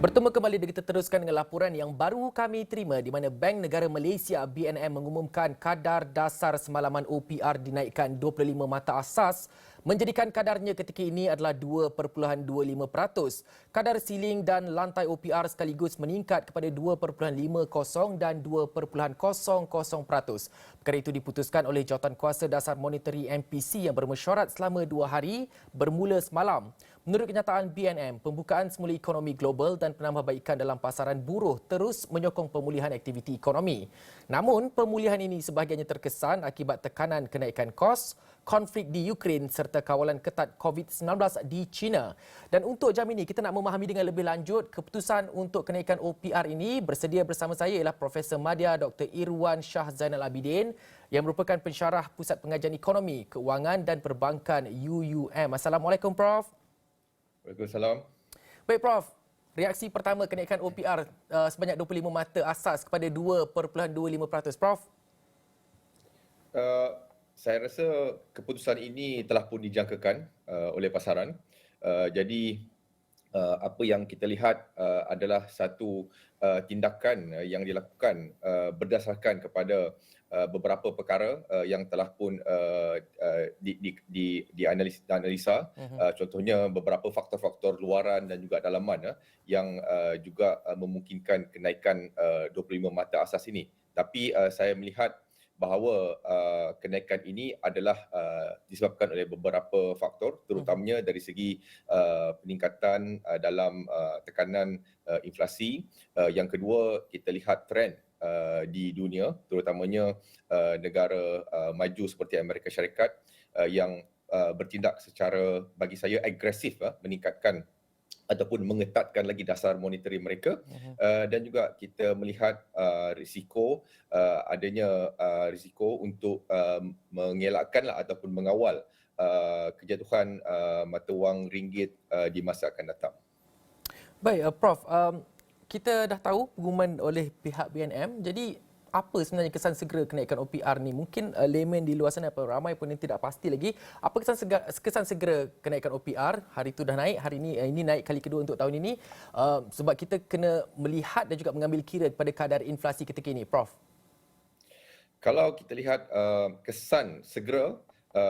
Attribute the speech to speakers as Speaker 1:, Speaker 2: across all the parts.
Speaker 1: Bertemu kembali dan kita teruskan dengan laporan yang baru kami terima di mana Bank Negara Malaysia BNM mengumumkan kadar dasar semalaman OPR dinaikkan 25 mata asas menjadikan kadarnya ketika ini adalah 2.25%. Kadar siling dan lantai OPR sekaligus meningkat kepada 2.50 dan 2.00%. Perkara itu diputuskan oleh Jawatankuasa Dasar Monetary MPC yang bermesyuarat selama 2 hari bermula semalam. Menurut kenyataan BNM, pembukaan semula ekonomi global dan penambahbaikan dalam pasaran buruh terus menyokong pemulihan aktiviti ekonomi. Namun, pemulihan ini sebahagiannya terkesan akibat tekanan kenaikan kos, konflik di Ukraine serta kawalan ketat COVID-19 di China. Dan untuk jam ini, kita nak memahami dengan lebih lanjut keputusan untuk kenaikan OPR ini. Bersedia bersama saya ialah Profesor Madya Dr. Irwan Shah Zainal Abidin yang merupakan pensyarah Pusat Pengajian Ekonomi, Kewangan dan Perbankan UUM. Assalamualaikum, Prof.
Speaker 2: Waalaikumsalam.
Speaker 1: Baik, Prof. Reaksi pertama kenaikan OPR sebanyak 25 mata asas kepada 2.25%, Prof.
Speaker 2: Saya rasa keputusan ini telah pun dijangkakan oleh pasaran. Jadi apa yang kita lihat adalah satu tindakan yang dilakukan berdasarkan kepada beberapa perkara yang telah pun dianalisa. Contohnya beberapa faktor-faktor luaran dan juga dalaman yang juga memungkinkan kenaikan 25 mata asas ini. Tapi saya melihat bahawa kenaikan ini adalah disebabkan oleh beberapa faktor, terutamanya dari segi peningkatan dalam tekanan inflasi. Yang kedua, kita lihat trend di dunia, terutamanya negara maju seperti Amerika Syarikat yang bertindak secara bagi saya agresif meningkatkan ataupun mengetatkan lagi dasar monetary mereka. Dan juga kita melihat risiko adanya risiko untuk mengelakkanlah ataupun mengawal kejatuhan mata wang ringgit di masa akan datang.
Speaker 1: Baik, Prof. Kita dah tahu pengumuman oleh pihak BNM. Jadi apa sebenarnya kesan segera kenaikan OPR ni? Mungkin layman di luar sana ramai pun yang tidak pasti lagi. Apa kesan segera kenaikan OPR? Hari itu dah naik, hari ini naik kali kedua untuk tahun ini. Sebab kita kena melihat dan juga mengambil kira kepada kadar inflasi ketika ini, Prof.
Speaker 2: Kalau kita lihat kesan segera,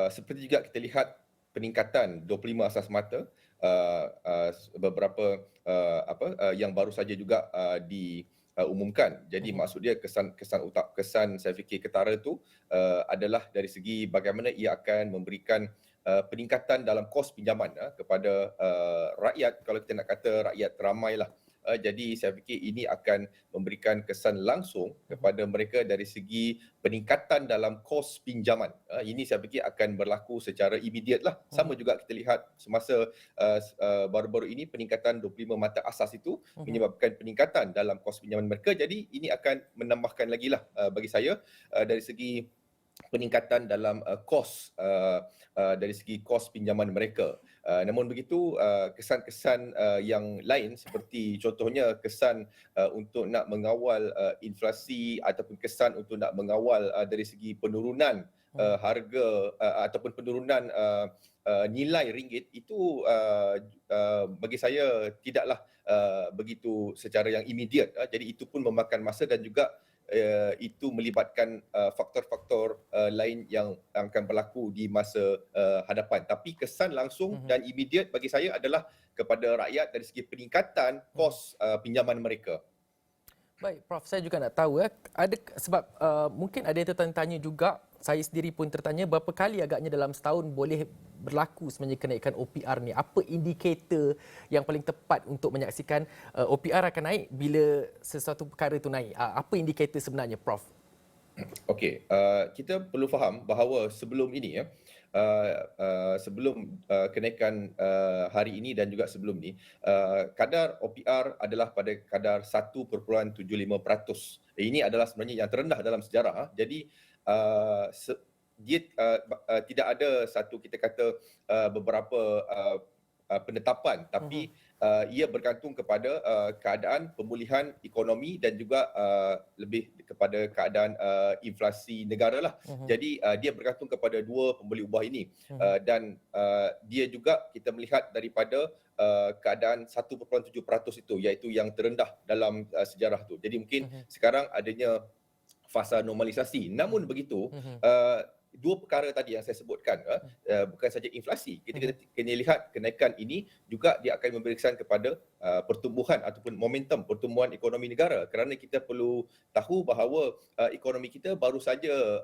Speaker 2: seperti juga kita lihat peningkatan 25 asas mata, beberapa yang baru saja juga diumumkan. Jadi maksud dia kesan saya fikir ketara itu adalah dari segi bagaimana ia akan memberikan peningkatan dalam kos pinjaman kepada rakyat, kalau kita nak kata rakyat ramailah. Jadi saya fikir ini akan memberikan kesan langsung kepada mereka dari segi peningkatan dalam kos pinjaman. Ini saya fikir akan berlaku secara immediate lah. Sama juga kita lihat semasa baru-baru ini peningkatan 25 mata asas itu menyebabkan peningkatan dalam kos pinjaman mereka. Jadi ini akan menambahkan lagi lah bagi saya dari segi peningkatan dalam kos dari segi kos pinjaman mereka. Namun begitu, kesan-kesan yang lain seperti contohnya kesan untuk nak mengawal inflasi ataupun kesan untuk nak mengawal dari segi penurunan harga ataupun penurunan nilai ringgit itu bagi saya tidaklah begitu secara yang immediate. Jadi itu pun memakan masa dan juga itu melibatkan faktor-faktor lain yang akan berlaku di masa hadapan. Tapi kesan langsung dan immediate bagi saya adalah kepada rakyat dari segi peningkatan kos pinjaman mereka.
Speaker 1: Baik, Prof. Saya juga nak tahu ada sebab mungkin ada yang tertanya juga, saya sendiri pun tertanya berapa kali agaknya dalam setahun boleh berlaku sebenarnya kenaikan OPR ni. Apa indikator yang paling tepat untuk menyaksikan OPR akan naik bila sesuatu perkara itu naik? Apa indikator sebenarnya, Prof?
Speaker 2: Okey, kita perlu faham bahawa sebelum ini sebelum kenaikan hari ini dan juga sebelum ni, kadar OPR adalah pada kadar 1.75%. Ini adalah sebenarnya yang terendah dalam sejarah. Jadi dia tidak ada satu kita kata beberapa penetapan, tapi ia bergantung kepada keadaan pemulihan ekonomi dan juga lebih kepada keadaan inflasi negara lah. Jadi dia bergantung kepada dua pembeli ubah ini. Dan dia juga kita melihat daripada keadaan 1.7% itu, iaitu yang terendah dalam sejarah tu. Jadi mungkin sekarang adanya fasa normalisasi. Namun begitu, dua perkara tadi yang saya sebutkan, bukan saja inflasi, kita kena lihat kenaikan ini juga dia akan memberi kesan kepada pertumbuhan ataupun momentum pertumbuhan ekonomi negara, kerana kita perlu tahu bahawa ekonomi kita baru saja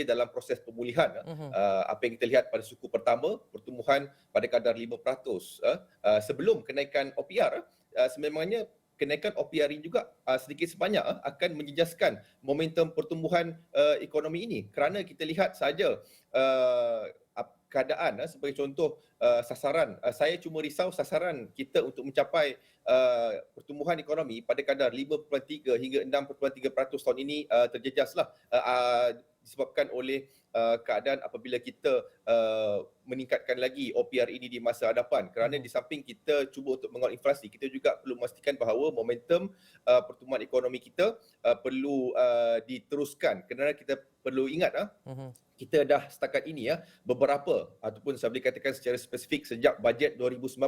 Speaker 2: dalam proses pemulihan. Apa yang kita lihat pada suku pertama, pertumbuhan pada kadar 5%. Sebelum kenaikan OPR, sememangnya kenaikan OPR ini juga sedikit sebanyak akan menjejaskan momentum pertumbuhan ekonomi ini, kerana kita lihat saja keadaan sebagai contoh sasaran, saya cuma risau sasaran kita untuk mencapai pertumbuhan ekonomi pada kadar 5.3 hingga 6.3% tahun ini terjejaslah, disebabkan oleh keadaan apabila kita meningkatkan lagi OPR ini di masa hadapan, kerana di samping kita cuba untuk mengawal inflasi, kita juga perlu memastikan bahawa momentum pertumbuhan ekonomi kita perlu diteruskan, kerana kita perlu ingat kita dah setakat ini beberapa ataupun saya boleh katakan secara spesifik sejak bajet 2019,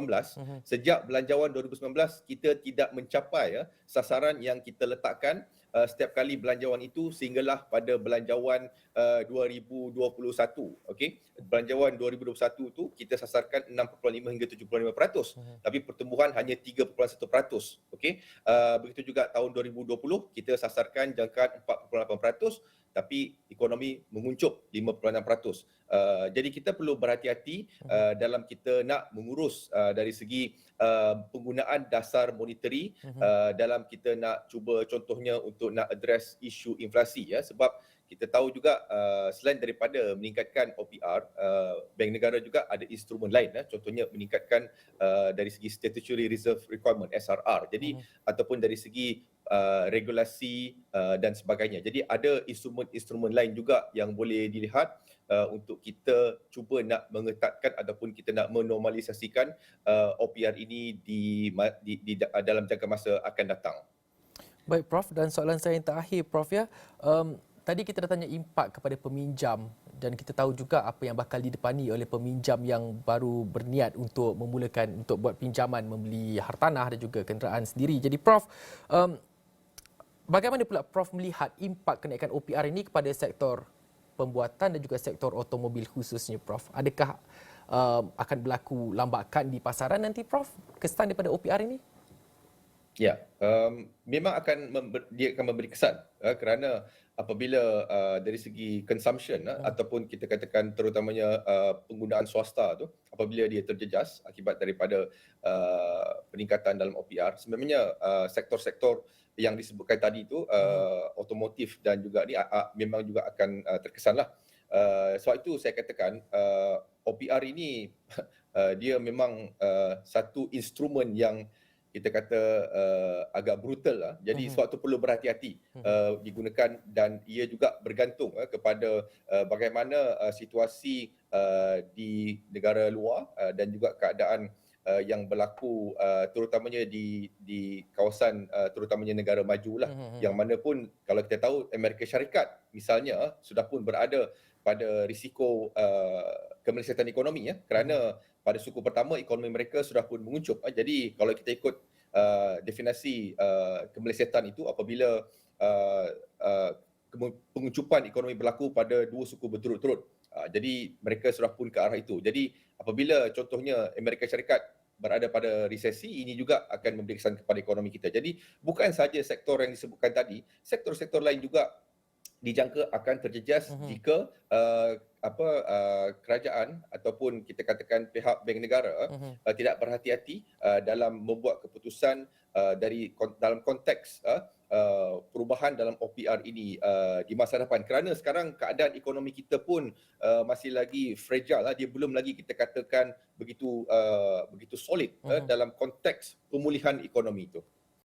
Speaker 2: sejak belanjawan 2019 kita tidak mencapai sasaran yang kita letakkan setiap kali belanjawan itu sehinggalah pada belanjawan 2021. Okey, belanjawan 2021 tu kita sasarkan 6.5 hingga 75%, tapi pertumbuhan hanya 3.1%. Okey, begitu juga tahun 2020 kita sasarkan jangkaan 4.8%, tapi ekonomi menguncup 5.6%. Jadi kita perlu berhati-hati dalam kita nak mengurus dari segi penggunaan dasar monetary, dalam kita nak cuba contohnya untuk nak address isu inflasi, sebab kita tahu juga selain daripada meningkatkan OPR, Bank Negara juga ada instrumen lain, contohnya meningkatkan dari segi Statutory Reserve Requirement SRR, jadi ataupun dari segi regulasi dan sebagainya. Jadi ada instrumen-instrumen lain juga yang boleh dilihat untuk kita cuba nak mengetatkan ataupun kita nak menormalisasikan OPR ini di dalam jangka masa akan datang.
Speaker 1: Baik Prof, dan soalan saya yang terakhir Prof tadi kita dah tanya impak kepada peminjam dan kita tahu juga apa yang bakal didepani oleh peminjam yang baru berniat untuk memulakan untuk buat pinjaman membeli hartanah dan juga kenderaan sendiri. Jadi Prof, bagaimana pula Prof melihat impak kenaikan OPR ini kepada sektor pembuatan dan juga sektor automobil khususnya Prof? Adakah akan berlaku lambakan di pasaran nanti Prof kesan daripada OPR ini?
Speaker 2: Ya, memang dia akan memberi kesan kerana apabila dari segi consumption ataupun kita katakan terutamanya penggunaan swasta tu, apabila dia terjejas akibat daripada peningkatan dalam OPR, sebenarnya sektor-sektor yang disebutkan tadi tu, otomotif dan juga ni memang juga akan terkesanlah. Sebab itu saya katakan OPR ini dia memang satu instrumen yang kita kata agak brutal lah. Jadi sebab tu perlu berhati-hati digunakan, dan ia juga bergantung kepada bagaimana situasi di negara luar dan juga keadaan yang berlaku terutamanya di kawasan terutamanya negara maju lah, yang mana pun kalau kita tahu Amerika Syarikat misalnya sudah pun berada pada risiko kemelesetan ekonomi kerana pada suku pertama ekonomi mereka sudah pun menguncup. Jadi kalau kita ikut definisi kemelesetan itu apabila penguncupan ekonomi berlaku pada dua suku berturut-turut. Jadi mereka sudah pun ke arah itu. Jadi apabila contohnya Amerika Syarikat berada pada resesi, ini juga akan memberi kesan kepada ekonomi kita. Jadi bukan sahaja sektor yang disebutkan tadi, sektor-sektor lain juga dijangka akan terjejas jika kerajaan ataupun kita katakan pihak bank negara tidak berhati-hati dalam membuat keputusan dalam konteks perubahan dalam OPR ini di masa depan, kerana sekarang keadaan ekonomi kita pun masih lagi fragile, dia belum lagi kita katakan begitu solid dalam konteks pemulihan ekonomi itu.